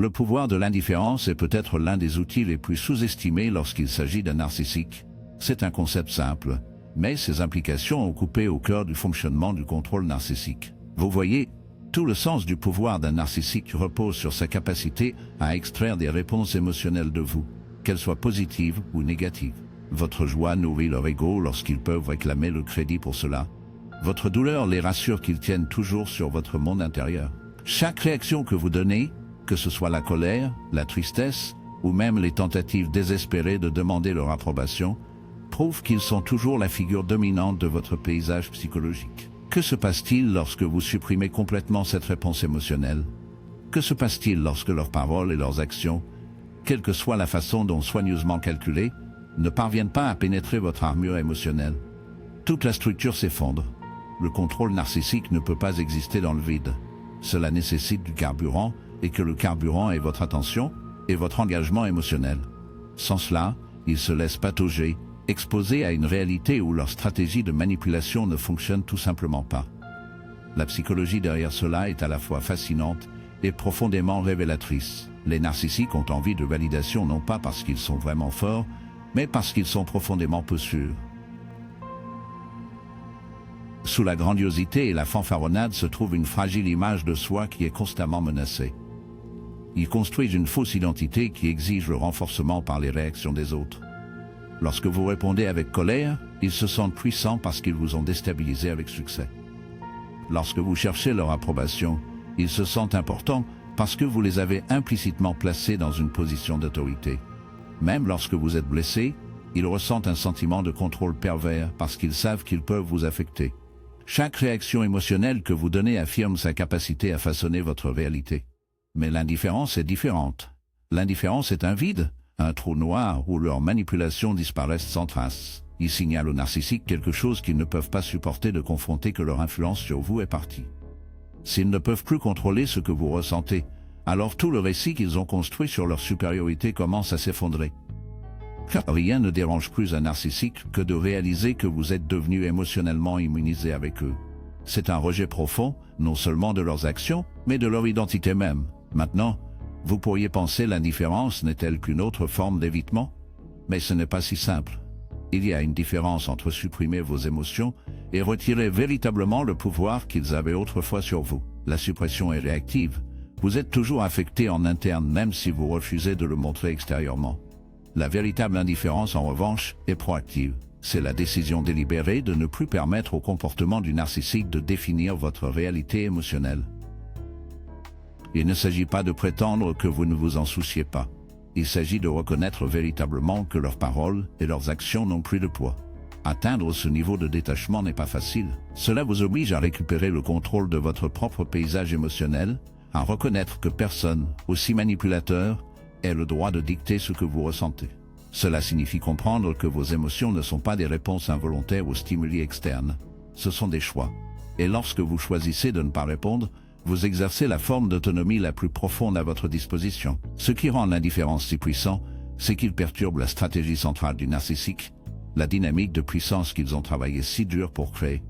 Le pouvoir de l'indifférence est peut-être l'un des outils les plus sous-estimés lorsqu'il s'agit d'un narcissique. C'est un concept simple, mais ses implications ont coupé au cœur du fonctionnement du contrôle narcissique. Vous voyez, tout le sens du pouvoir d'un narcissique repose sur sa capacité à extraire des réponses émotionnelles de vous, qu'elles soient positives ou négatives. Votre joie nourrit leur ego lorsqu'ils peuvent réclamer le crédit pour cela. Votre douleur les rassure qu'ils tiennent toujours sur votre monde intérieur. Chaque réaction que vous donnez, que ce soit la colère, la tristesse, ou même les tentatives désespérées de demander leur approbation, prouve qu'ils sont toujours la figure dominante de votre paysage psychologique. Que se passe-t-il lorsque vous supprimez complètement cette réponse émotionnelle? Que se passe-t-il lorsque leurs paroles et leurs actions, quelle que soit la façon dont soigneusement calculées, ne parviennent pas à pénétrer votre armure émotionnelle? Toute la structure s'effondre. Le contrôle narcissique ne peut pas exister dans le vide. Cela nécessite du carburant, et que le carburant est votre attention et votre engagement émotionnel. Sans cela, ils se laissent patauger, exposés à une réalité où leur stratégie de manipulation ne fonctionne tout simplement pas. La psychologie derrière cela est à la fois fascinante et profondément révélatrice. Les narcissiques ont envie de validation non pas parce qu'ils sont vraiment forts, mais parce qu'ils sont profondément peu sûrs. Sous la grandiosité et la fanfaronnade se trouve une fragile image de soi qui est constamment menacée. Ils construisent une fausse identité qui exige le renforcement par les réactions des autres. Lorsque vous répondez avec colère, ils se sentent puissants parce qu'ils vous ont déstabilisé avec succès. Lorsque vous cherchez leur approbation, ils se sentent importants parce que vous les avez implicitement placés dans une position d'autorité. Même lorsque vous êtes blessé, ils ressentent un sentiment de contrôle pervers parce qu'ils savent qu'ils peuvent vous affecter. Chaque réaction émotionnelle que vous donnez affirme sa capacité à façonner votre réalité. Mais l'indifférence est différente. L'indifférence est un vide, un trou noir où leurs manipulations disparaissent sans trace. Ils signalent aux narcissiques quelque chose qu'ils ne peuvent pas supporter de confronter, que leur influence sur vous est partie. S'ils ne peuvent plus contrôler ce que vous ressentez, alors tout le récit qu'ils ont construit sur leur supériorité commence à s'effondrer. Car rien ne dérange plus un narcissique que de réaliser que vous êtes devenu émotionnellement immunisé avec eux. C'est un rejet profond, non seulement de leurs actions, mais de leur identité même. Maintenant, vous pourriez penser l'indifférence n'est-elle qu'une autre forme d'évitement? Mais ce n'est pas si simple. Il y a une différence entre supprimer vos émotions et retirer véritablement le pouvoir qu'ils avaient autrefois sur vous. La suppression est réactive. Vous êtes toujours affecté en interne même si vous refusez de le montrer extérieurement. La véritable indifférence, en revanche, est proactive. C'est la décision délibérée de ne plus permettre au comportement du narcissique de définir votre réalité émotionnelle. Il ne s'agit pas de prétendre que vous ne vous en souciez pas. Il s'agit de reconnaître véritablement que leurs paroles et leurs actions n'ont plus de poids. Atteindre ce niveau de détachement n'est pas facile. Cela vous oblige à récupérer le contrôle de votre propre paysage émotionnel, à reconnaître que personne, aussi manipulateur, ait le droit de dicter ce que vous ressentez. Cela signifie comprendre que vos émotions ne sont pas des réponses involontaires aux stimuli externes. Ce sont des choix. Et lorsque vous choisissez de ne pas répondre, vous exercez la forme d'autonomie la plus profonde à votre disposition. Ce qui rend l'indifférence si puissant, c'est qu'il perturbe la stratégie centrale du narcissique, la dynamique de puissance qu'ils ont travaillé si dur pour créer.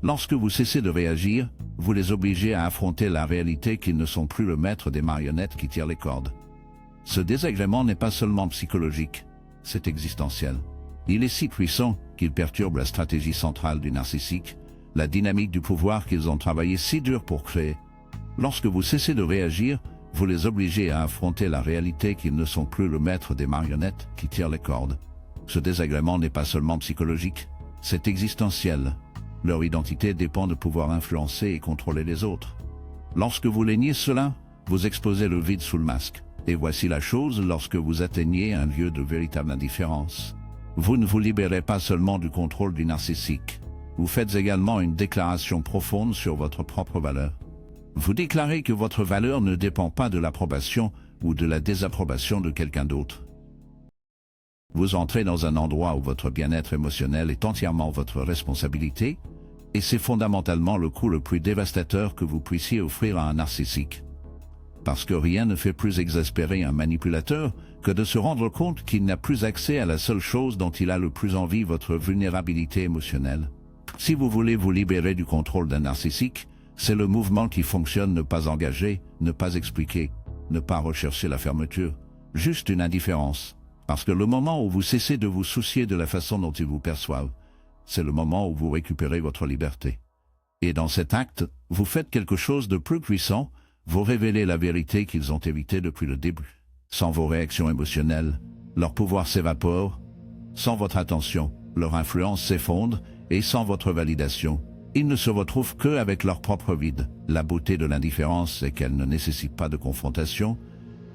Lorsque vous cessez de réagir, vous les obligez à affronter la réalité qu'ils ne sont plus le maître des marionnettes qui tirent les cordes. Ce désagrément n'est pas seulement psychologique, c'est existentiel. Il est si puissant qu'il perturbe la stratégie centrale du narcissique, la dynamique du pouvoir qu'ils ont travaillé si dur pour créer. Lorsque vous cessez de réagir, vous les obligez à affronter la réalité qu'ils ne sont plus le maître des marionnettes qui tirent les cordes. Ce désagrément n'est pas seulement psychologique, c'est existentiel. Leur identité dépend de pouvoir influencer et contrôler les autres. Lorsque vous les niez cela, vous exposez le vide sous le masque. Et voici la chose lorsque vous atteignez un lieu de véritable indifférence. Vous ne vous libérez pas seulement du contrôle du narcissique. Vous faites également une déclaration profonde sur votre propre valeur. Vous déclarez que votre valeur ne dépend pas de l'approbation ou de la désapprobation de quelqu'un d'autre. Vous entrez dans un endroit où votre bien-être émotionnel est entièrement votre responsabilité, et c'est fondamentalement le coup le plus dévastateur que vous puissiez offrir à un narcissique. Parce que rien ne fait plus exaspérer un manipulateur que de se rendre compte qu'il n'a plus accès à la seule chose dont il a le plus envie, votre vulnérabilité émotionnelle. Si vous voulez vous libérer du contrôle d'un narcissique, c'est le mouvement qui fonctionne: ne pas engager, ne pas expliquer. ne pas rechercher la fermeture, juste une indifférence. Parce que le moment où vous cessez de vous soucier de la façon dont ils vous perçoivent, c'est le moment où vous récupérez votre liberté. Et dans cet acte, vous faites quelque chose de plus puissant, vous révélez la vérité qu'ils ont évitée depuis le début. Sans vos réactions émotionnelles, leur pouvoir s'évapore. Sans votre attention, leur influence s'effondre, et sans votre validation, ils ne se retrouvent qu'avec leur propre vide. La beauté de l'indifférence, c'est qu'elle ne nécessite pas de confrontation.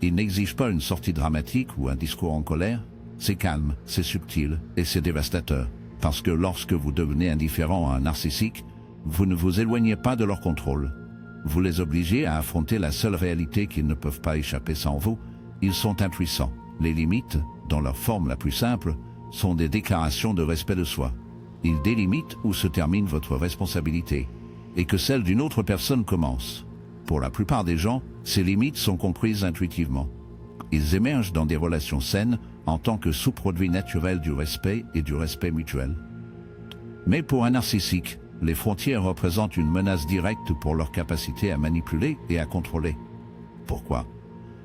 Il n'exige pas une sortie dramatique ou un discours en colère. C'est calme, c'est subtil et c'est dévastateur. Parce que lorsque vous devenez indifférent à un narcissique, vous ne vous éloignez pas de leur contrôle. Vous les obligez à affronter la seule réalité qu'ils ne peuvent pas échapper sans vous. Ils sont impuissants. Les limites, dans leur forme la plus simple, sont des déclarations de respect de soi. Ils délimitent où se termine votre responsabilité et que celle d'une autre personne commence. Pour la plupart des gens, ces limites sont comprises intuitivement. Ils émergent dans des relations saines en tant que sous-produit naturel du respect et du respect mutuel. Mais pour un narcissique, les frontières représentent une menace directe pour leur capacité à manipuler et à contrôler. Pourquoi?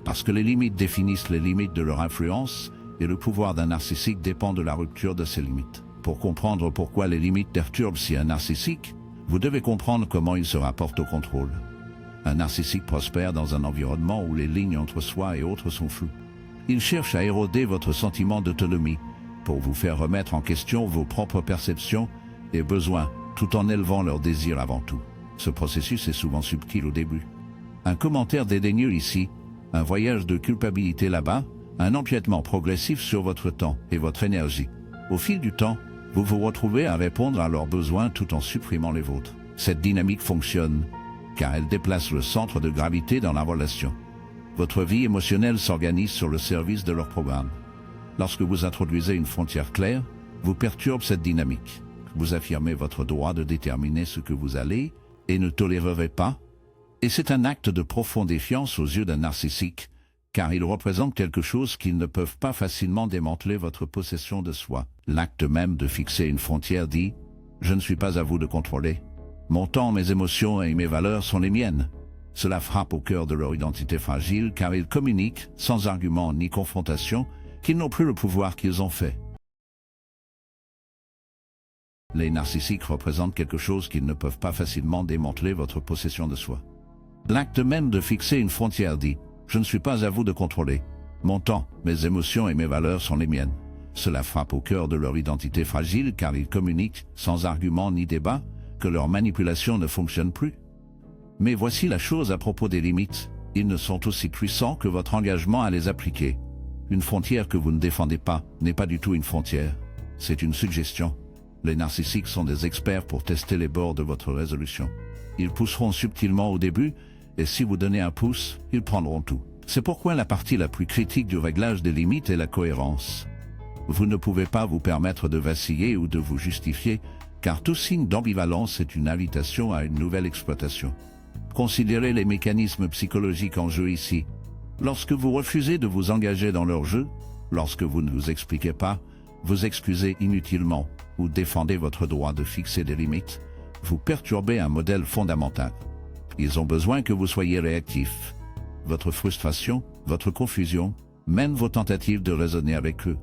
Parce que les limites définissent les limites de leur influence et le pouvoir d'un narcissique dépend de la rupture de ces limites. Pour comprendre pourquoi les limites perturbent si un narcissique, vous devez comprendre comment il se rapporte au contrôle. Un narcissique prospère dans un environnement où les lignes entre soi et autres sont floues. Il cherche à éroder votre sentiment d'autonomie pour vous faire remettre en question vos propres perceptions et besoins, tout en élevant leurs désirs avant tout. Ce processus est souvent subtil au début. Un commentaire dédaigneux ici, un voyage de culpabilité là-bas, un empiètement progressif sur votre temps et votre énergie. Au fil du temps, vous vous retrouvez à répondre à leurs besoins tout en supprimant les vôtres. Cette dynamique fonctionne, car elle déplace le centre de gravité dans la relation. Votre vie émotionnelle s'organise sur le service de leur programme. Lorsque vous introduisez une frontière claire, vous perturbez cette dynamique. Vous affirmez votre droit de déterminer ce que vous allez et ne tolérerez pas. Et c'est un acte de profonde défiance aux yeux d'un narcissique, car il représente quelque chose qu'ils ne peuvent pas facilement démanteler, votre possession de soi. L'acte même de fixer une frontière dit « Je ne suis pas à vous de contrôler. Mon temps, mes émotions et mes valeurs sont les miennes. » Cela frappe au cœur de leur identité fragile, car ils communiquent, sans argument ni confrontation, qu'ils n'ont plus le pouvoir qu'ils ont fait. Les narcissiques représentent quelque chose qu'ils ne peuvent pas facilement démanteler, votre possession de soi. L'acte même de fixer une frontière dit « Je ne suis pas à vous de contrôler. Mon temps, mes émotions et mes valeurs sont les miennes. » Cela frappe au cœur de leur identité fragile, car ils communiquent, sans argument ni débat, que leur manipulation ne fonctionne plus. Mais voici la chose à propos des limites. Ils ne sont aussi puissants que votre engagement à les appliquer. Une frontière que vous ne défendez pas n'est pas du tout une frontière. C'est une suggestion. Les narcissiques sont des experts pour tester les bords de votre résolution. Ils pousseront subtilement au début, et si vous donnez un pouce, ils prendront tout. C'est pourquoi la partie la plus critique du réglage des limites est la cohérence. Vous ne pouvez pas vous permettre de vaciller ou de vous justifier, car tout signe d'ambivalence est une invitation à une nouvelle exploitation. Considérez les mécanismes psychologiques en jeu ici. Lorsque vous refusez de vous engager dans leur jeu, lorsque vous ne vous expliquez pas, vous excusez inutilement ou défendez votre droit de fixer des limites, vous perturbez un modèle fondamental. Ils ont besoin que vous soyez réactif. Votre frustration, votre confusion, même vos tentatives de raisonner avec eux.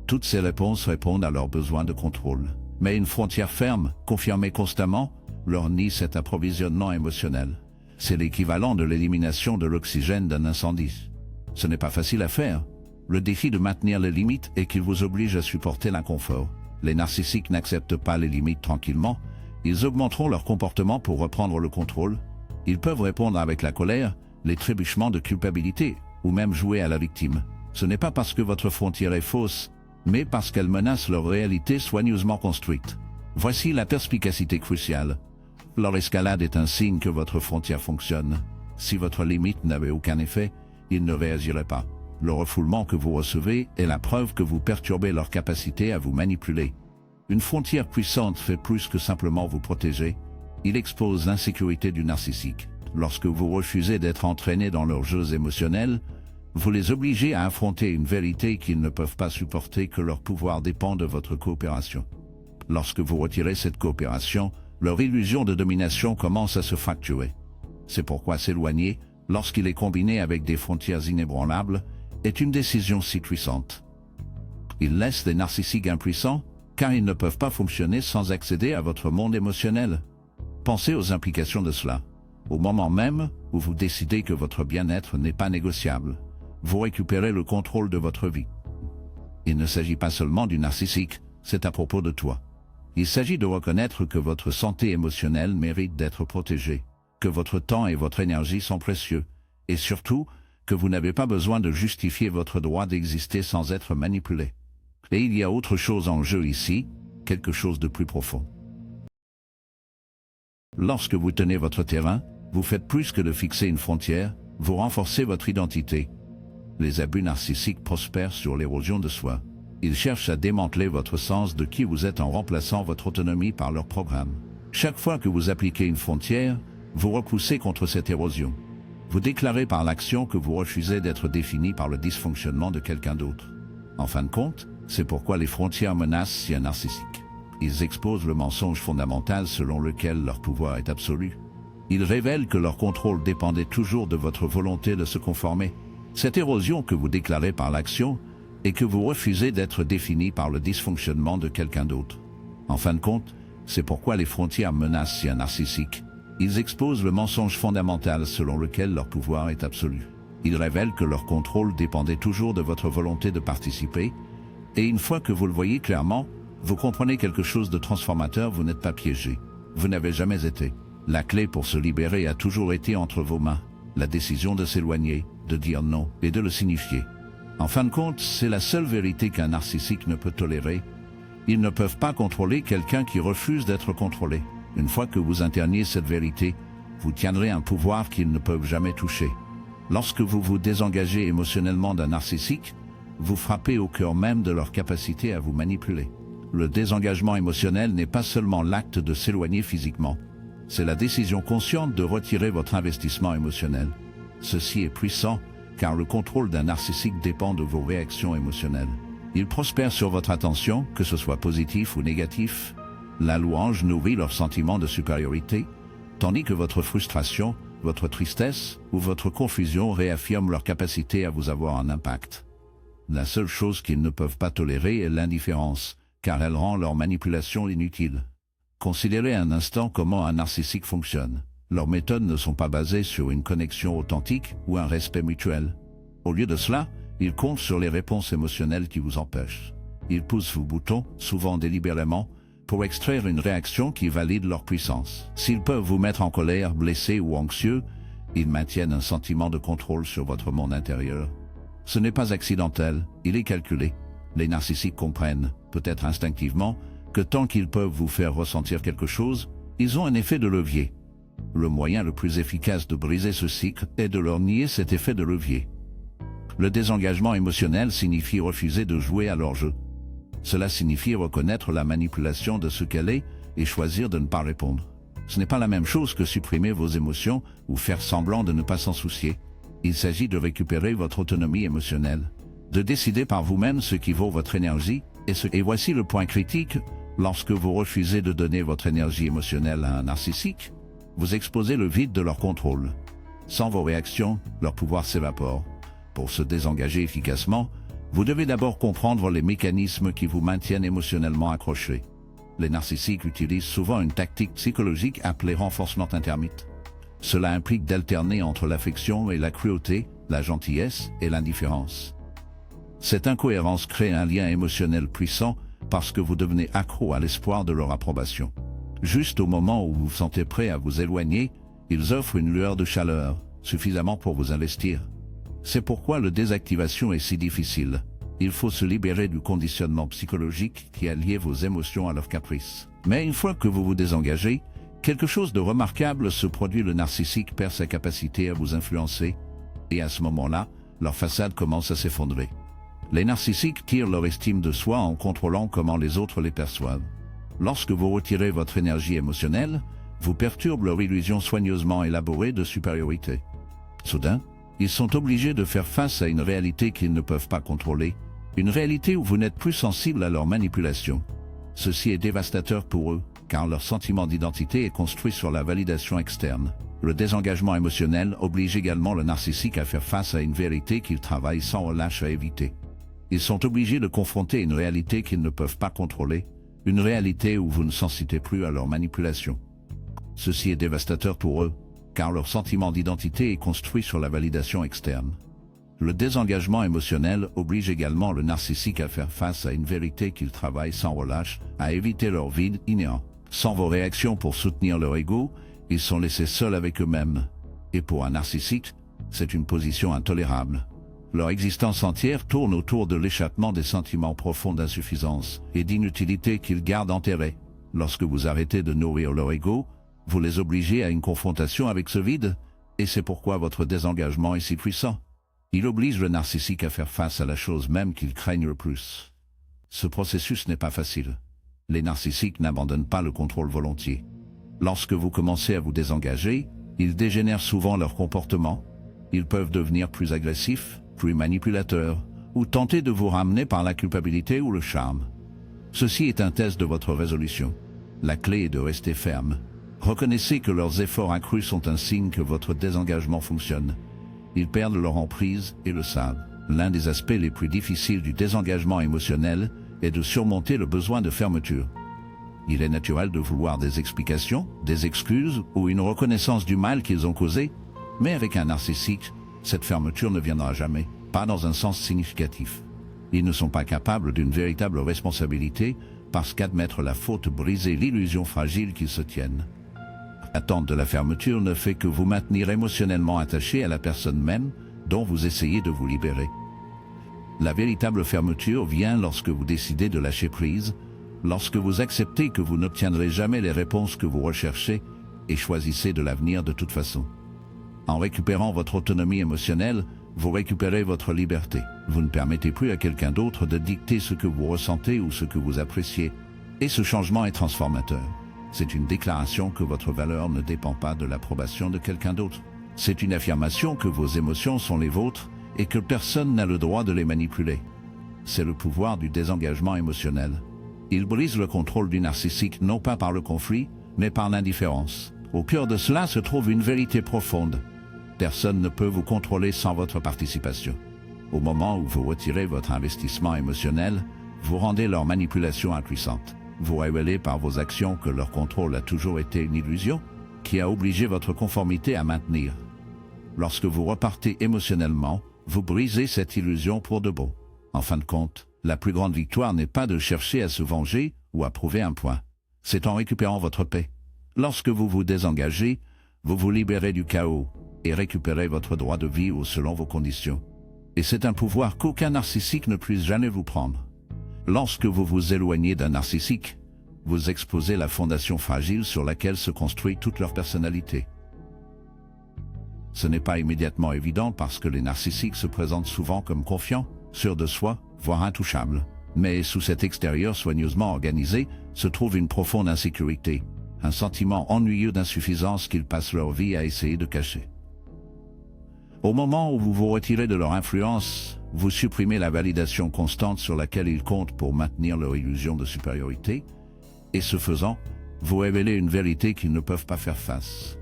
Toutes ces réponses répondent à leurs besoins de contrôle. Mais une frontière ferme, confirmée constamment, leur nie cet approvisionnement émotionnel. C'est l'équivalent de l'élimination de l'oxygène d'un incendie. Ce n'est pas facile à faire. Le défi de maintenir les limites est qu'il vous oblige à supporter l'inconfort. Les narcissiques n'acceptent pas les limites tranquillement. Ils augmenteront leur comportement pour reprendre le contrôle. Ils peuvent répondre avec la colère, les trébuchements de culpabilité, ou même jouer à la victime. Ce n'est pas parce que votre frontière est fausse, mais parce qu'elle menace leur réalité soigneusement construite. Voici la perspicacité cruciale. Leur escalade est un signe que votre frontière fonctionne. Si votre limite n'avait aucun effet, ils ne réagiraient pas. Le refoulement que vous recevez est la preuve que vous perturbez leur capacité à vous manipuler. Une frontière puissante fait plus que simplement vous protéger. Il expose l'insécurité du narcissique. Lorsque vous refusez d'être entraîné dans leurs jeux émotionnels, vous les obligez à affronter une vérité qu'ils ne peuvent pas supporter, que leur pouvoir dépend de votre coopération. Lorsque vous retirez cette coopération, leur illusion de domination commence à se fracturer. C'est pourquoi s'éloigner, lorsqu'il est combiné avec des frontières inébranlables, est une décision si puissante. Il laisse les narcissiques impuissants, car ils ne peuvent pas fonctionner sans accéder à votre monde émotionnel. Pensez aux implications de cela. Au moment même où vous décidez que votre bien-être n'est pas négociable, vous récupérez le contrôle de votre vie. Il ne s'agit pas seulement du narcissique, c'est à propos de toi. Il s'agit de reconnaître que votre santé émotionnelle mérite d'être protégée, que votre temps et votre énergie sont précieux, et surtout, que vous n'avez pas besoin de justifier votre droit d'exister sans être manipulé. Et il y a autre chose en jeu ici, quelque chose de plus profond. Lorsque vous tenez votre terrain, vous faites plus que de fixer une frontière, vous renforcez votre identité. Les abus narcissiques prospèrent sur l'érosion de soi. Ils cherchent à démanteler votre sens de qui vous êtes en remplaçant votre autonomie par leur programme. Chaque fois que vous appliquez une frontière, vous repoussez contre cette érosion. Vous déclarez par l'action que vous refusez d'être défini par le dysfonctionnement de quelqu'un d'autre. En fin de compte, c'est pourquoi les frontières menacent si un narcissique. Ils exposent le mensonge fondamental selon lequel leur pouvoir est absolu. Ils révèlent que leur contrôle dépendait toujours de votre volonté de se conformer. Cette érosion que vous déclarez par l'action est que vous refusez d'être défini par le dysfonctionnement de quelqu'un d'autre. En fin de compte, c'est pourquoi les frontières menacent si un narcissique. Ils exposent le mensonge fondamental selon lequel leur pouvoir est absolu. Ils révèlent que leur contrôle dépendait toujours de votre volonté de participer, et une fois que vous le voyez clairement, vous comprenez quelque chose de transformateur, vous n'êtes pas piégé. Vous n'avez jamais été. La clé pour se libérer a toujours été entre vos mains. La décision de s'éloigner, de dire non et de le signifier. En fin de compte, c'est la seule vérité qu'un narcissique ne peut tolérer. Ils ne peuvent pas contrôler quelqu'un qui refuse d'être contrôlé. Une fois que vous internaliez cette vérité, vous tiendrez un pouvoir qu'ils ne peuvent jamais toucher. Lorsque vous vous désengagez émotionnellement d'un narcissique, vous frappez au cœur même de leur capacité à vous manipuler. Le désengagement émotionnel n'est pas seulement l'acte de s'éloigner physiquement, c'est la décision consciente de retirer votre investissement émotionnel. Ceci est puissant, car le contrôle d'un narcissique dépend de vos réactions émotionnelles. Il prospère sur votre attention, que ce soit positif ou négatif. La louange nourrit leur sentiment de supériorité, tandis que votre frustration, votre tristesse ou votre confusion réaffirment leur capacité à vous avoir un impact. La seule chose qu'ils ne peuvent pas tolérer est l'indifférence, car elle rend leur manipulation inutile. Considérez un instant comment un narcissique fonctionne. Leurs méthodes ne sont pas basées sur une connexion authentique ou un respect mutuel. Au lieu de cela, ils comptent sur les réponses émotionnelles qui vous empêchent. Ils poussent vos boutons, souvent délibérément, pour extraire une réaction qui valide leur puissance. S'ils peuvent vous mettre en colère, blessé ou anxieux, ils maintiennent un sentiment de contrôle sur votre monde intérieur. Ce n'est pas accidentel, il est calculé. Les narcissiques comprennent, peut-être instinctivement, que tant qu'ils peuvent vous faire ressentir quelque chose, ils ont un effet de levier. Le moyen le plus efficace de briser ce cycle est de leur nier cet effet de levier. Le désengagement émotionnel signifie refuser de jouer à leur jeu. Cela signifie reconnaître la manipulation de ce qu'elle est et choisir de ne pas répondre. Ce n'est pas la même chose que supprimer vos émotions ou faire semblant de ne pas s'en soucier. Il s'agit de récupérer votre autonomie émotionnelle, de décider par vous-même ce qui vaut votre énergie et voici le point critique. Lorsque vous refusez de donner votre énergie émotionnelle à un narcissique, vous exposez le vide de leur contrôle. Sans vos réactions, leur pouvoir s'évapore. Pour se désengager efficacement, vous devez d'abord comprendre les mécanismes qui vous maintiennent émotionnellement accrochés. Les narcissiques utilisent souvent une tactique psychologique appelée renforcement intermitte. Cela implique d'alterner entre l'affection et la cruauté, la gentillesse et l'indifférence. Cette incohérence crée un lien émotionnel puissant parce que vous devenez accro à l'espoir de leur approbation. Juste au moment où vous vous sentez prêt à vous éloigner, ils offrent une lueur de chaleur, suffisamment pour vous investir. C'est pourquoi la désactivation est si difficile. Il faut se libérer du conditionnement psychologique qui a lié vos émotions à leurs caprices. Mais une fois que vous vous désengagez, quelque chose de remarquable se produit. Le narcissique perd sa capacité à vous influencer, et à ce moment-là, leur façade commence à s'effondrer. Les narcissiques tirent leur estime de soi en contrôlant comment les autres les perçoivent. Lorsque vous retirez votre énergie émotionnelle, vous perturbez leur illusion soigneusement élaborée de supériorité. Soudain, ils sont obligés de faire face à une réalité qu'ils ne peuvent pas contrôler, une réalité où vous n'êtes plus sensible à leur manipulation. Ceci est dévastateur pour eux, car leur sentiment d'identité est construit sur la validation externe. Le désengagement émotionnel oblige également le narcissique à faire face à une vérité qu'il travaille sans relâche à éviter. Ils sont obligés de confronter une réalité qu'ils ne peuvent pas contrôler, une réalité où vous ne sensitez plus à leur manipulation. Ceci est dévastateur pour eux, car leur sentiment d'identité est construit sur la validation externe. Le désengagement émotionnel oblige également le narcissique à faire face à une vérité qu'il travaille sans relâche, à éviter leur vide inhérent. Sans vos réactions pour soutenir leur ego, ils sont laissés seuls avec eux-mêmes. Et pour un narcissique, c'est une position intolérable. Leur existence entière tourne autour de l'échappement des sentiments profonds d'insuffisance et d'inutilité qu'ils gardent enterrés. Lorsque vous arrêtez de nourrir leur ego, vous les obligez à une confrontation avec ce vide, et c'est pourquoi votre désengagement est si puissant. Il oblige le narcissique à faire face à la chose même qu'ils craignent le plus. Ce processus n'est pas facile. Les narcissiques n'abandonnent pas le contrôle volontiers. Lorsque vous commencez à vous désengager, ils dégénèrent souvent leur comportement. Ils peuvent devenir plus agressifs, plus manipulateurs, ou tenter de vous ramener par la culpabilité ou le charme. Ceci est un test de votre résolution. La clé est de rester ferme. Reconnaissez que leurs efforts accrus sont un signe que votre désengagement fonctionne. Ils perdent leur emprise et le savent. L'un des aspects les plus difficiles du désengagement émotionnel est de surmonter le besoin de fermeture. Il est naturel de vouloir des explications, des excuses ou une reconnaissance du mal qu'ils ont causé, mais avec un narcissique, cette fermeture ne viendra jamais, pas dans un sens significatif. Ils ne sont pas capables d'une véritable responsabilité parce qu'admettre la faute brise l'illusion fragile qu'ils se tiennent. L'attente de la fermeture ne fait que vous maintenir émotionnellement attaché à la personne même dont vous essayez de vous libérer. La véritable fermeture vient lorsque vous décidez de lâcher prise, lorsque vous acceptez que vous n'obtiendrez jamais les réponses que vous recherchez et choisissez de l'avenir de toute façon. En récupérant votre autonomie émotionnelle, vous récupérez votre liberté. Vous ne permettez plus à quelqu'un d'autre de dicter ce que vous ressentez ou ce que vous appréciez. Et ce changement est transformateur. C'est une déclaration que votre valeur ne dépend pas de l'approbation de quelqu'un d'autre. C'est une affirmation que vos émotions sont les vôtres et que personne n'a le droit de les manipuler. C'est le pouvoir du désengagement émotionnel. Il brise le contrôle du narcissique non pas par le conflit, mais par l'indifférence. Au cœur de cela se trouve une vérité profonde. Personne ne peut vous contrôler sans votre participation. Au moment où vous retirez votre investissement émotionnel, vous rendez leur manipulation impuissante. Vous révélez par vos actions que leur contrôle a toujours été une illusion, qui a obligé votre conformité à maintenir. Lorsque vous repartez émotionnellement, vous brisez cette illusion pour de bon. En fin de compte, la plus grande victoire n'est pas de chercher à se venger ou à prouver un point. C'est en récupérant votre paix. Lorsque vous vous désengagez, vous vous libérez du chaos et récupérez votre droit de vivre selon vos conditions. Et c'est un pouvoir qu'aucun narcissique ne puisse jamais vous prendre. Lorsque vous vous éloignez d'un narcissique, vous exposez la fondation fragile sur laquelle se construit toute leur personnalité. Ce n'est pas immédiatement évident parce que les narcissiques se présentent souvent comme confiants, sûrs de soi, voire intouchables. Mais sous cet extérieur soigneusement organisé se trouve une profonde insécurité, un sentiment ennuyeux d'insuffisance qu'ils passent leur vie à essayer de cacher. Au moment où vous vous retirez de leur influence, vous supprimez la validation constante sur laquelle ils comptent pour maintenir leur illusion de supériorité, et ce faisant, vous révélez une vérité qu'ils ne peuvent pas faire face.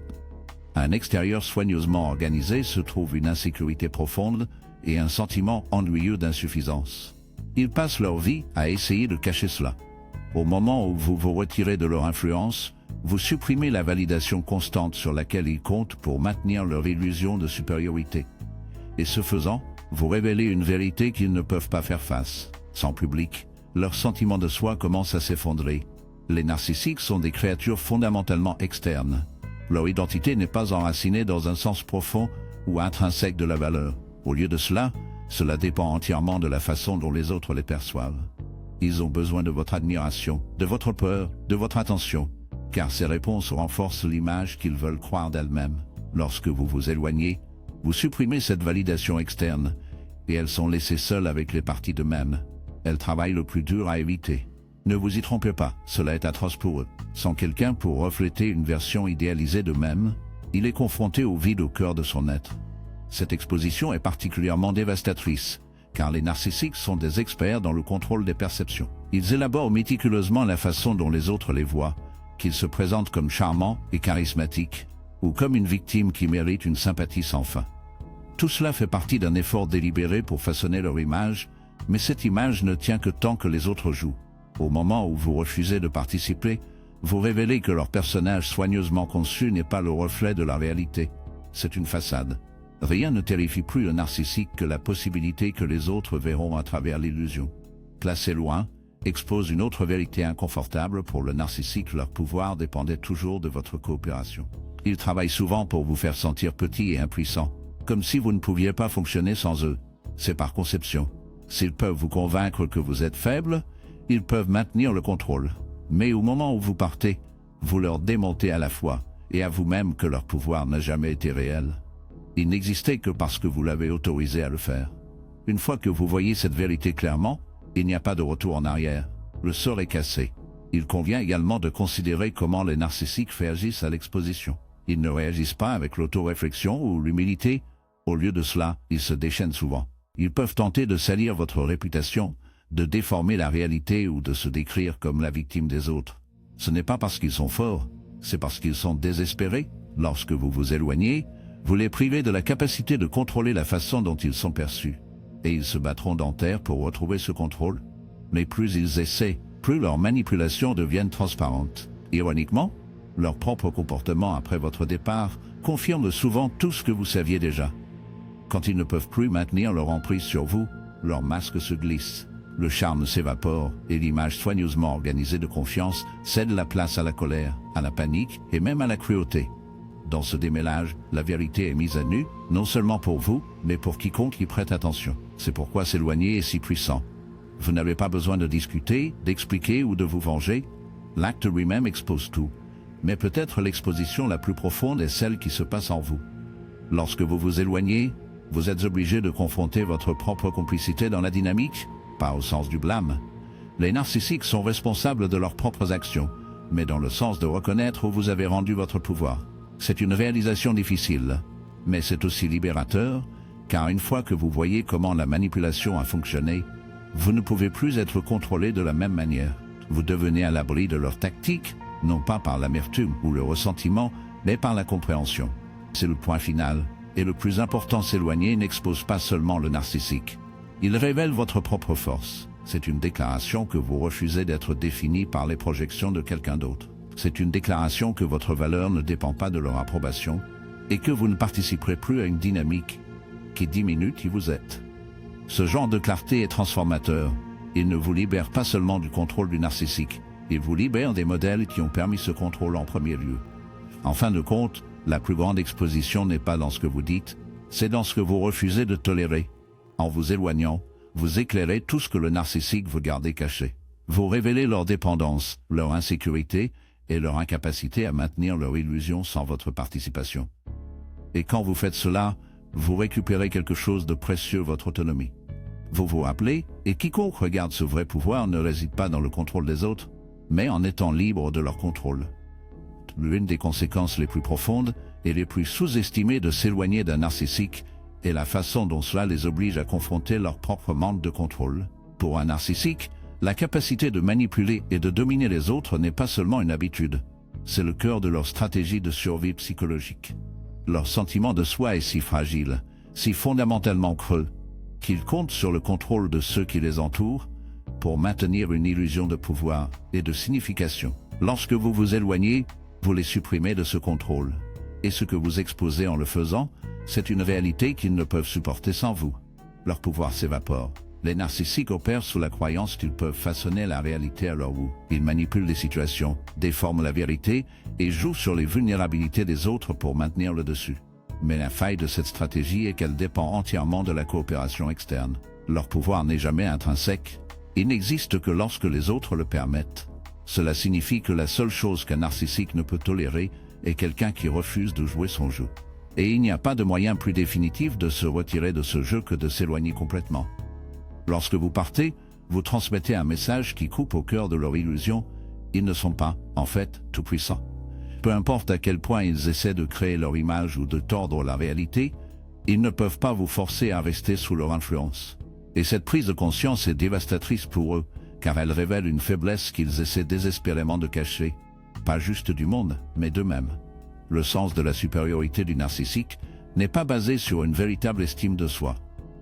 À un extérieur soigneusement organisé se trouve une insécurité profonde et un sentiment ennuyeux d'insuffisance. Ils passent leur vie à essayer de cacher cela. Au moment où vous vous retirez de leur influence, vous supprimez la validation constante sur laquelle ils comptent pour maintenir leur illusion de supériorité. Et ce faisant, vous révélez une vérité qu'ils ne peuvent pas faire face. Sans public, leur sentiment de soi commence à s'effondrer. Les narcissiques sont des créatures fondamentalement externes. Leur identité n'est pas enracinée dans un sens profond ou intrinsèque de la valeur. Au lieu de cela, cela dépend entièrement de la façon dont les autres les perçoivent. Ils ont besoin de votre admiration, de votre peur, de votre attention, car ces réponses renforcent l'image qu'ils veulent croire d'elles-mêmes. Lorsque vous vous éloignez, vous supprimez cette validation externe, et elles sont laissées seules avec les parties d'eux-mêmes. Elles travaillent le plus dur à éviter. Ne vous y trompez pas, cela est atroce pour eux. Sans quelqu'un pour refléter une version idéalisée d'eux-mêmes, il est confronté au vide au cœur de son être. Cette exposition est particulièrement dévastatrice, car les narcissiques sont des experts dans le contrôle des perceptions. Ils élaborent méticuleusement la façon dont les autres les voient, qu'ils se présentent comme charmants et charismatiques. ou comme une victime qui mérite une sympathie sans fin. Tout cela fait partie d'un effort délibéré pour façonner leur image, mais cette image ne tient que tant que les autres jouent. Au moment où vous refusez de participer, vous révélez que leur personnage soigneusement conçu n'est pas le reflet de la réalité. C'est une façade. Rien ne terrifie plus le narcissique que la possibilité que les autres verront à travers l'illusion. Placé loin, expose une autre vérité inconfortable pour le narcissique. Leur pouvoir dépendait toujours de votre coopération. Ils travaillent souvent pour vous faire sentir petit et impuissant, comme si vous ne pouviez pas fonctionner sans eux. C'est par conception. S'ils peuvent vous convaincre que vous êtes faible, ils peuvent maintenir le contrôle. Mais au moment où vous partez, vous leur démontez à la fois et à vous-même que leur pouvoir n'a jamais été réel. Il n'existait que parce que vous l'avez autorisé à le faire. Une fois que vous voyez cette vérité clairement, il n'y a pas de retour en arrière. Le sort est cassé. Il convient également de considérer comment les narcissiques réagissent à l'exposition. Ils ne réagissent pas avec l'autoréflexion ou l'humilité. Au lieu de cela, ils se déchaînent souvent. Ils peuvent tenter de salir votre réputation, de déformer la réalité ou de se décrire comme la victime des autres. Ce n'est pas parce qu'ils sont forts, c'est parce qu'ils sont désespérés. Lorsque vous vous éloignez, vous les privez de la capacité de contrôler la façon dont ils sont perçus. Et ils se battront dentaire pour retrouver ce contrôle. Mais plus ils essaient, plus leurs manipulations deviennent transparentes. Ironiquement, leur propre comportement après votre départ confirme souvent tout ce que vous saviez déjà. Quand ils ne peuvent plus maintenir leur emprise sur vous, leur masque se glisse. Le charme s'évapore et l'image soigneusement organisée de confiance cède la place à la colère, à la panique et même à la cruauté. Dans ce démêlage, la vérité est mise à nu, non seulement pour vous, mais pour quiconque y prête attention. C'est pourquoi s'éloigner est si puissant. Vous n'avez pas besoin de discuter, d'expliquer ou de vous venger. L'acte lui-même expose tout. Mais peut-être l'exposition la plus profonde est celle qui se passe en vous. Lorsque vous vous éloignez, vous êtes obligé de confronter votre propre complicité dans la dynamique, pas au sens du blâme. Les narcissiques sont responsables de leurs propres actions, mais dans le sens de reconnaître où vous avez rendu votre pouvoir. C'est une réalisation difficile, mais c'est aussi libérateur, car une fois que vous voyez comment la manipulation a fonctionné, vous ne pouvez plus être contrôlé de la même manière. Vous devenez à l'abri de leurs tactiques, non pas par l'amertume ou le ressentiment, mais par la compréhension. C'est le point final, et le plus important, s'éloigner n'expose pas seulement le narcissique. Il révèle votre propre force. C'est une déclaration que vous refusez d'être défini par les projections de quelqu'un d'autre. C'est une déclaration que votre valeur ne dépend pas de leur approbation et que vous ne participerez plus à une dynamique qui diminue qui vous êtes. Ce genre de clarté est transformateur. Il ne vous libère pas seulement du contrôle du narcissique, il vous libère des modèles qui ont permis ce contrôle en premier lieu. En fin de compte, la plus grande exposition n'est pas dans ce que vous dites, c'est dans ce que vous refusez de tolérer. En vous éloignant, vous éclairez tout ce que le narcissique veut garder caché. Vous révélez leur dépendance, leur insécurité et leur incapacité à maintenir leur illusion sans votre participation. Et quand vous faites cela, vous récupérez quelque chose de précieux, votre autonomie. Vous vous rappelez, et quiconque regarde ce vrai pouvoir ne réside pas dans le contrôle des autres, mais en étant libre de leur contrôle. L'une des conséquences les plus profondes et les plus sous-estimées de s'éloigner d'un narcissique est la façon dont cela les oblige à confronter leur propre manque de contrôle. Pour un narcissique, la capacité de manipuler et de dominer les autres n'est pas seulement une habitude, c'est le cœur de leur stratégie de survie psychologique. Leur sentiment de soi est si fragile, si fondamentalement creux, qu'ils comptent sur le contrôle de ceux qui les entourent pour maintenir une illusion de pouvoir et de signification. Lorsque vous vous éloignez, vous les supprimez de ce contrôle. Et ce que vous exposez en le faisant, c'est une réalité qu'ils ne peuvent supporter sans vous. Leur pouvoir s'évapore. Les narcissiques opèrent sous la croyance qu'ils peuvent façonner la réalité à leur goût. Ils manipulent les situations, déforment la vérité et jouent sur les vulnérabilités des autres pour maintenir le dessus. Mais la faille de cette stratégie est qu'elle dépend entièrement de la coopération externe. Leur pouvoir n'est jamais intrinsèque. Il n'existe que lorsque les autres le permettent. Cela signifie que la seule chose qu'un narcissique ne peut tolérer est quelqu'un qui refuse de jouer son jeu. Et il n'y a pas de moyen plus définitif de se retirer de ce jeu que de s'éloigner complètement. Lorsque vous partez, vous transmettez un message qui coupe au cœur de leur illusion. Ils ne sont pas, en fait, tout-puissants. Peu importe à quel point ils essaient de créer leur image ou de tordre la réalité, ils ne peuvent pas vous forcer à rester sous leur influence. Et cette prise de conscience est dévastatrice pour eux, car elle révèle une faiblesse qu'ils essaient désespérément de cacher, pas juste du monde, mais d'eux-mêmes. Le sens de la supériorité du narcissique n'est pas basé sur une véritable estime de soi.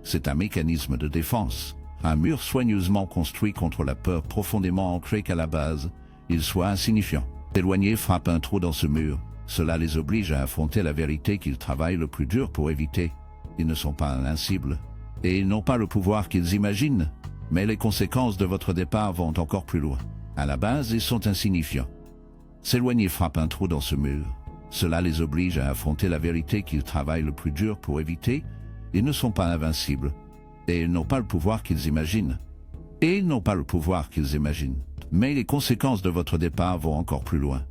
C'est un mécanisme de défense, un mur soigneusement construit contre la peur profondément ancrée qu'à la base, il soit insignifiant. S'éloigner frappe un trou dans ce mur. Cela les oblige à affronter la vérité qu'ils travaillent le plus dur pour éviter. Ils ne sont pas invincibles, et ils n'ont pas le pouvoir qu'ils imaginent, mais les conséquences de votre départ vont encore plus loin. À la base, ils sont insignifiants. S'éloigner frappe un trou dans ce mur. Cela les oblige à affronter la vérité qu'ils travaillent le plus dur pour éviter. Ils ne sont pas invincibles, et ils n'ont pas le pouvoir qu'ils imaginent. Mais les conséquences de votre départ vont encore plus loin.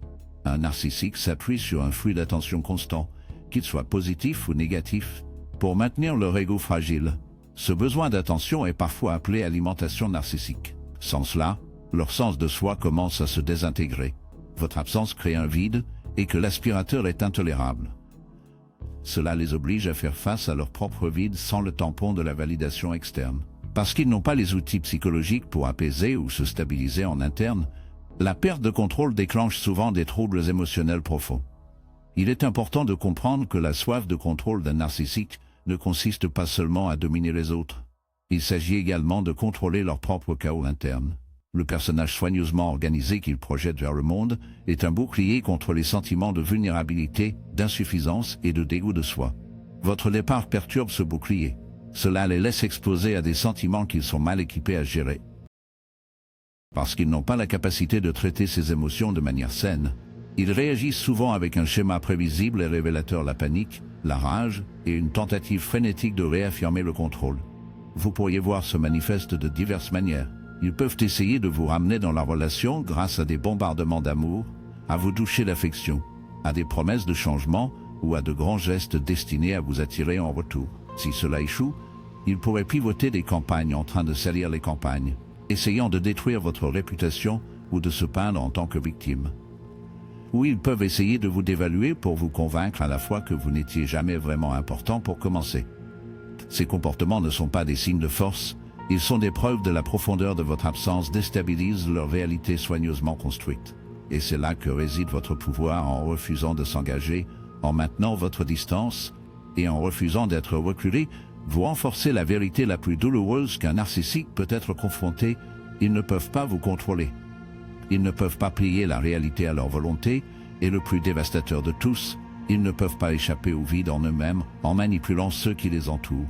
Un narcissique s'appuie sur un flux d'attention constant, qu'il soit positif ou négatif, pour maintenir leur ego fragile. Ce besoin d'attention est parfois appelé alimentation narcissique. Sans cela, leur sens de soi commence à se désintégrer. Votre absence crée un vide et que l'aspirateur est intolérable. Cela les oblige à faire face à leur propre vide sans le tampon de la validation externe. Parce qu'ils n'ont pas les outils psychologiques pour apaiser ou se stabiliser en interne, la perte de contrôle déclenche souvent des troubles émotionnels profonds. Il est important de comprendre que la soif de contrôle d'un narcissique ne consiste pas seulement à dominer les autres. Il s'agit également de contrôler leur propre chaos interne. Le personnage soigneusement organisé qu'il projette vers le monde est un bouclier contre les sentiments de vulnérabilité, d'insuffisance et de dégoût de soi. Votre départ perturbe ce bouclier. Cela les laisse exploser à des sentiments qu'ils sont mal équipés à gérer. Parce qu'ils n'ont pas la capacité de traiter ces émotions de manière saine, ils réagissent souvent avec un schéma prévisible et révélateur: la panique, la rage et une tentative frénétique de réaffirmer le contrôle. Vous pourriez voir ce manifeste de diverses manières. Ils peuvent essayer de vous ramener dans la relation grâce à des bombardements d'amour, à vous doucher d'affection, à des promesses de changement ou à de grands gestes destinés à vous attirer en retour. Si cela échoue, ils pourraient pivoter des campagnes en train de salir les campagnes, essayant de détruire votre réputation ou de se peindre en tant que victime. Ou ils peuvent essayer de vous dévaluer pour vous convaincre à la fois que vous n'étiez jamais vraiment important pour commencer. Ces comportements ne sont pas des signes de force, ils sont des preuves de la profondeur de votre absence, déstabilisent leur réalité soigneusement construite. Et c'est là que réside votre pouvoir en refusant de s'engager, en maintenant votre distance et en refusant d'être reculé. Vous renforcez la vérité la plus douloureuse qu'un narcissique peut être confronté: ils ne peuvent pas vous contrôler. Ils ne peuvent pas plier la réalité à leur volonté, et le plus dévastateur de tous, ils ne peuvent pas échapper au vide en eux-mêmes en manipulant ceux qui les entourent.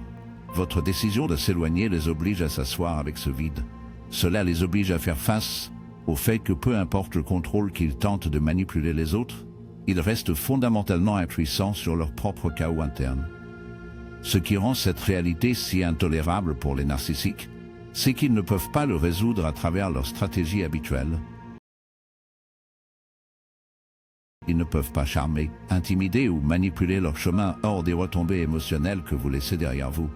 Votre décision de s'éloigner les oblige à s'asseoir avec ce vide. Cela les oblige à faire face au fait que peu importe le contrôle qu'ils tentent de manipuler les autres, ils restent fondamentalement impuissants sur leur propre chaos interne. Ce qui rend cette réalité si intolérable pour les narcissiques, c'est qu'ils ne peuvent pas le résoudre à travers leur stratégie habituelle. Ils ne peuvent pas charmer, intimider ou manipuler leur chemin hors des retombées émotionnelles que vous laissez derrière vous.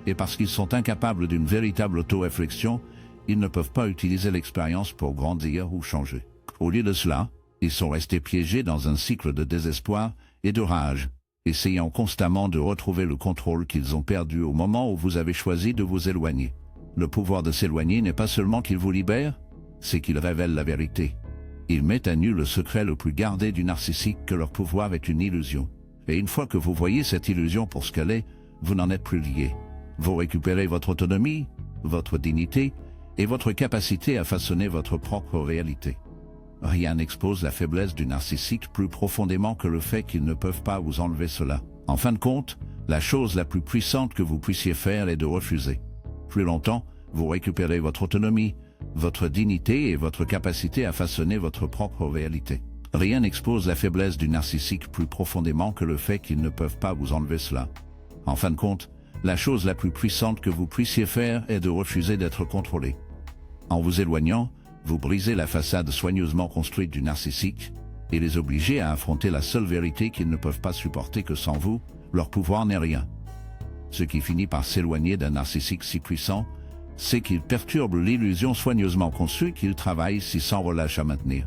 Et parce qu'ils sont incapables d'une véritable auto-réflexion, ils ne peuvent pas utiliser l'expérience pour grandir ou changer. Au lieu de cela, ils sont restés piégés dans un cycle de désespoir et de rage, essayant constamment de retrouver le contrôle qu'ils ont perdu au moment où vous avez choisi de vous éloigner. Le pouvoir de s'éloigner n'est pas seulement qu'il vous libère, c'est qu'il révèle la vérité. Il met à nu le secret le plus gardé du narcissique, que leur pouvoir est une illusion. Et une fois que vous voyez cette illusion pour ce qu'elle est, vous n'en êtes plus lié. Vous récupérez votre autonomie, votre dignité et votre capacité à façonner votre propre réalité. Rien n'expose la faiblesse du narcissique plus profondément que le fait qu'ils ne peuvent pas vous enlever cela. En fin de compte, la chose la plus puissante que vous puissiez faire est de refuser. Plus longtemps, vous récupérez votre autonomie, votre dignité et votre capacité à façonner votre propre réalité. Rien n'expose la faiblesse du narcissique plus profondément que le fait qu'ils ne peuvent pas vous enlever cela. En fin de compte, la chose la plus puissante que vous puissiez faire est de refuser d'être contrôlé. En vous éloignant, vous brisez la façade soigneusement construite du narcissique et les obligez à affronter la seule vérité qu'ils ne peuvent pas supporter: que sans vous, leur pouvoir n'est rien. Ce qui finit par s'éloigner d'un narcissique si puissant, c'est qu'il perturbe l'illusion soigneusement conçue qu'il travaille si sans relâche à maintenir.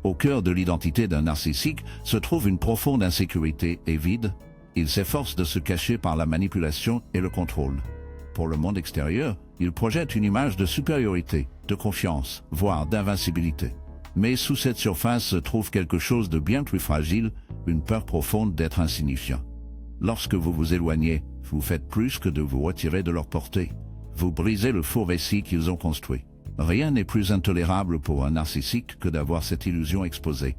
Au cœur de l'identité d'un narcissique se trouve une profonde insécurité et vide. Il s'efforce de se cacher par la manipulation et le contrôle. Pour le monde extérieur, il projette une image de supériorité, de confiance, voire d'invincibilité. Mais sous cette surface se trouve quelque chose de bien plus fragile, une peur profonde d'être insignifiant. Lorsque vous vous éloignez, vous faites plus que de vous retirer de leur portée. Vous brisez le faux récit qu'ils ont construit. Rien n'est plus intolérable pour un narcissique que d'avoir cette illusion exposée.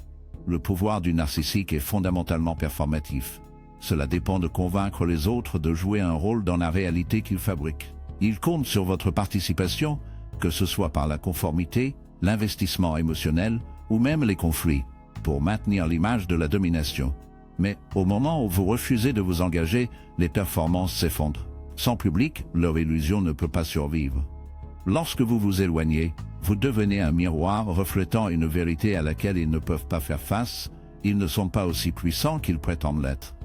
Le pouvoir du narcissique est fondamentalement performatif. Cela dépend de convaincre les autres de jouer un rôle dans la réalité qu'il fabrique. Il compte sur votre participation, que ce soit par la conformité, l'investissement émotionnel ou même les conflits, pour maintenir l'image de la domination. Mais au moment où vous refusez de vous engager, les performances s'effondrent. Sans public, leur illusion ne peut pas survivre. Lorsque vous vous éloignez, vous devenez un miroir reflétant une vérité à laquelle ils ne peuvent pas faire face, ils ne sont pas aussi puissants qu'ils prétendent l'être.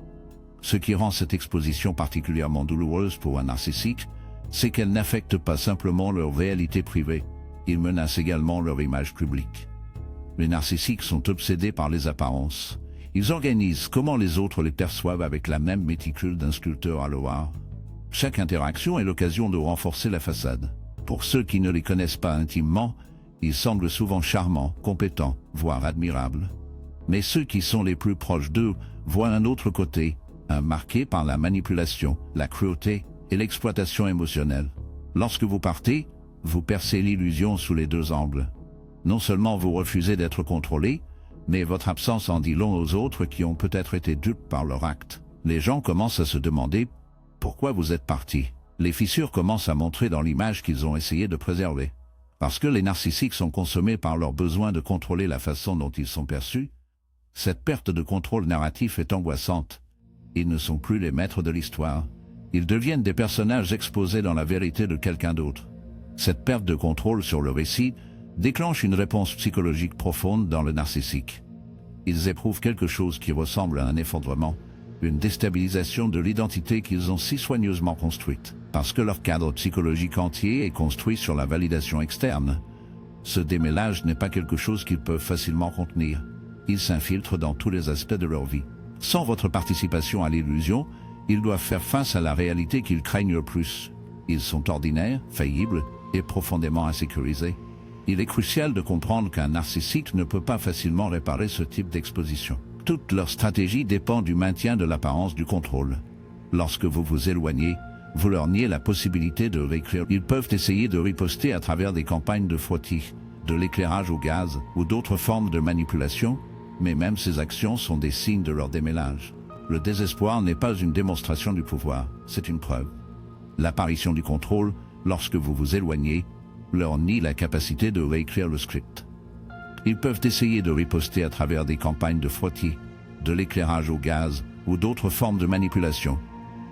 Ce qui rend cette exposition particulièrement douloureuse pour un narcissique, c'est qu'elle n'affecte pas simplement leur réalité privée, il menace également leur image publique. Les narcissiques sont obsédés par les apparences. Ils organisent comment les autres les perçoivent avec la même méticule d'un sculpteur à l'oir. Chaque interaction est l'occasion de renforcer la façade. Pour ceux qui ne les connaissent pas intimement, ils semblent souvent charmants, compétents, voire admirables. Mais ceux qui sont les plus proches d'eux voient un autre côté, un marqué par la manipulation, la cruauté et l'exploitation émotionnelle. Lorsque vous partez, vous percez l'illusion sous les deux angles. Non seulement vous refusez d'être contrôlé, mais votre absence en dit long aux autres qui ont peut-être été dupes par leur acte. Les gens commencent à se demander pourquoi vous êtes parti. Les fissures commencent à montrer dans l'image qu'ils ont essayé de préserver. Parce que les narcissiques sont consommés par leur besoin de contrôler la façon dont ils sont perçus, cette perte de contrôle narratif est angoissante. Ils ne sont plus les maîtres de l'histoire. Ils deviennent des personnages exposés dans la vérité de quelqu'un d'autre. Cette perte de contrôle sur le récit déclenche une réponse psychologique profonde dans le narcissique. Ils éprouvent quelque chose qui ressemble à un effondrement, une déstabilisation de l'identité qu'ils ont si soigneusement construite. Parce que leur cadre psychologique entier est construit sur la validation externe, ce démêlage n'est pas quelque chose qu'ils peuvent facilement contenir. Il s'infiltre dans tous les aspects de leur vie. Sans votre participation à l'illusion, ils doivent faire face à la réalité qu'ils craignent le plus. Ils sont ordinaires, faillibles et profondément insécurisés. Il est crucial de comprendre qu'un narcissique ne peut pas facilement réparer ce type d'exposition. Toute leur stratégie dépend du maintien de l'apparence du contrôle. Lorsque vous vous éloignez, vous leur niez la possibilité de réécrire. Ils peuvent essayer de riposter à travers des campagnes de frottis, de l'éclairage au gaz ou d'autres formes de manipulation, mais même ces actions sont des signes de leur démêlage. Le désespoir n'est pas une démonstration du pouvoir, c'est une preuve. L'apparition du contrôle, lorsque vous vous éloignez, leur nie la capacité de réécrire le script. Ils peuvent essayer de riposter à travers des campagnes de frottis, de l'éclairage au gaz ou d'autres formes de manipulation.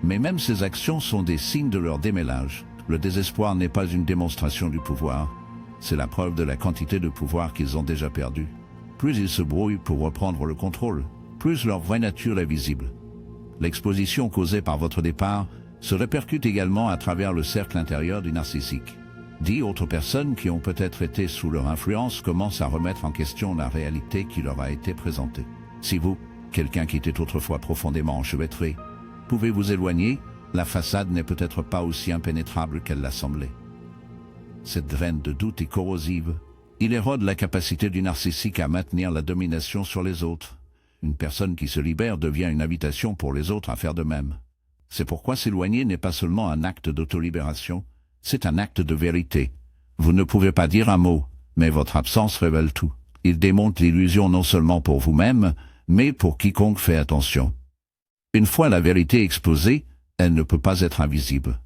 Mais même ces actions sont des signes de leur démêlage. Le désespoir n'est pas une démonstration du pouvoir, c'est la preuve de la quantité de pouvoir qu'ils ont déjà perdu. Plus ils se brouillent pour reprendre le contrôle, plus leur vraie nature est visible. L'exposition causée par votre départ se répercute également à travers le cercle intérieur du narcissique. 10 autres personnes qui ont peut-être été sous leur influence commencent à remettre en question la réalité qui leur a été présentée. Si vous, quelqu'un qui était autrefois profondément enchevêtré, pouvez vous éloigner, la façade n'est peut-être pas aussi impénétrable qu'elle l'a semblé. Cette graine de doute est corrosive. Il érode la capacité du narcissique à maintenir la domination sur les autres. Une personne qui se libère devient une invitation pour les autres à faire de même. C'est pourquoi s'éloigner n'est pas seulement un acte d'autolibération, c'est un acte de vérité. Vous ne pouvez pas dire un mot, mais votre absence révèle tout. Il démonte l'illusion non seulement pour vous-même, mais pour quiconque fait attention. Une fois la vérité exposée, elle ne peut pas être invisible.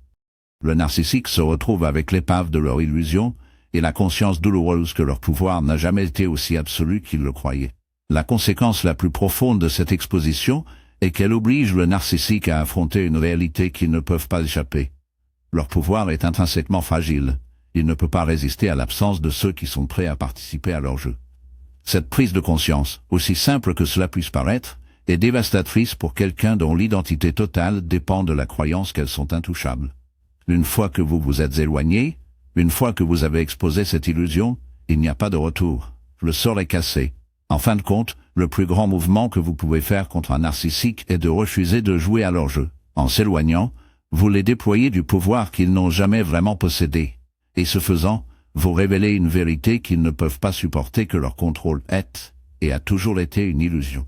Le narcissique se retrouve avec l'épave de leur illusion et la conscience douloureuse que leur pouvoir n'a jamais été aussi absolu qu'ils le croyaient. La conséquence la plus profonde de cette exposition est qu'elle oblige le narcissique à affronter une réalité qu'ils ne peuvent pas échapper. Leur pouvoir est intrinsèquement fragile. Il ne peut pas résister à l'absence de ceux qui sont prêts à participer à leur jeu. Cette prise de conscience, aussi simple que cela puisse paraître, est dévastatrice pour quelqu'un dont l'identité totale dépend de la croyance qu'elles sont intouchables. Une fois que vous vous êtes éloigné, une fois que vous avez exposé cette illusion, il n'y a pas de retour. Le sort est cassé. En fin de compte, le plus grand mouvement que vous pouvez faire contre un narcissique est de refuser de jouer à leur jeu. En s'éloignant, vous les déployez du pouvoir qu'ils n'ont jamais vraiment possédé. Et ce faisant, Vous révélez une vérité qu'ils ne peuvent pas supporter, que leur contrôle est et a toujours été une illusion.